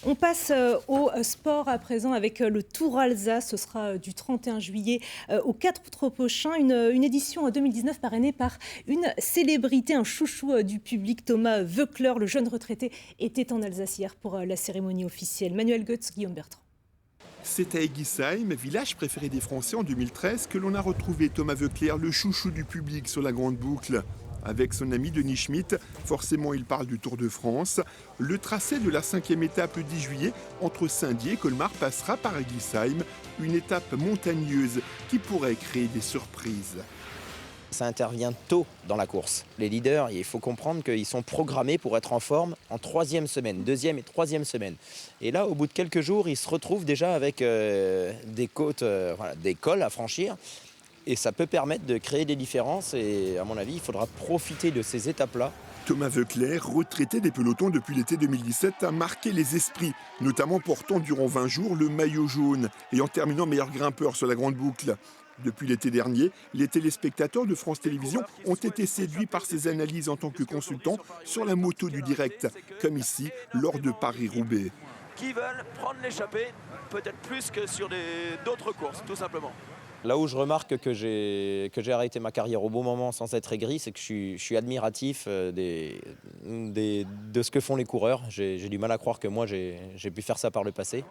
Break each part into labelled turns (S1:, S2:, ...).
S1: On passe au sport à présent avec le Tour Alsace. Ce sera du 31 juillet au 4 août prochain. Une édition 2019 parrainée par une célébrité, un chouchou du public, Thomas Voeckler. Le jeune retraité était en Alsace hier pour la cérémonie officielle. Manuel Goetz, Guillaume Bertrand.
S2: C'est à Egisheim, village préféré des Français en 2013, que l'on a retrouvé Thomas Voeckler, le chouchou du public sur la grande boucle. Avec son ami Denis Schmitt, forcément il parle du Tour de France. Le tracé de la 5e étape le 10 juillet entre Saint-Dié et Colmar passera par Egisheim, une étape montagneuse qui pourrait créer des surprises.
S3: Ça intervient tôt dans la course. Les leaders, il faut comprendre qu'ils sont programmés pour être en forme en 3e semaine, 2e et 3e semaine. Et là, au bout de quelques jours, ils se retrouvent déjà avec des côtes, des cols à franchir. Et ça peut permettre de créer des différences. Et à mon avis, il faudra profiter de ces étapes-là.
S2: Thomas Voeckler, retraité des pelotons depuis l'été 2017, a marqué les esprits, notamment portant durant 20 jours le maillot jaune et en terminant meilleur grimpeur sur la grande boucle. Depuis l'été dernier, les téléspectateurs de France Télévisions ont été séduits par ses analyses en tant que consultant sur la moto du direct, comme ici lors de Paris-Roubaix.
S4: Qui veulent prendre l'échappée, peut-être plus que sur d'autres courses, tout simplement.
S3: Là où je remarque que j'ai arrêté ma carrière au bon moment sans être aigri, c'est que je suis admiratif de ce que font les coureurs. J'ai du mal à croire que moi j'ai pu faire ça par le passé.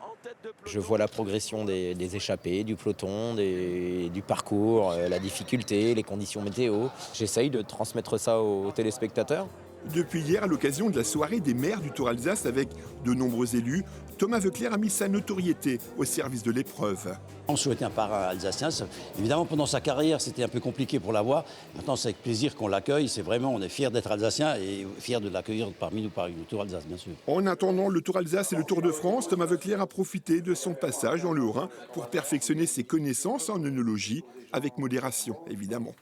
S3: Je vois la progression des échappées, du peloton, du parcours, la difficulté, les conditions météo. J'essaye de transmettre ça aux téléspectateurs.
S2: Depuis hier, à l'occasion de la soirée des maires du Tour Alsace avec de nombreux élus, Thomas Voeckler a mis sa notoriété au service de l'épreuve.
S5: On souhaitait un parrain alsacien. Évidemment, pendant sa carrière, c'était un peu compliqué pour l'avoir. Maintenant, c'est avec plaisir qu'on l'accueille. On est fiers d'être alsacien et fiers de l'accueillir parmi nous, par le Tour Alsace, bien sûr.
S2: En attendant le Tour Alsace et le Tour de France, Thomas Voeckler a profité de son passage dans le Haut-Rhin pour perfectionner ses connaissances en œnologie, avec modération, évidemment.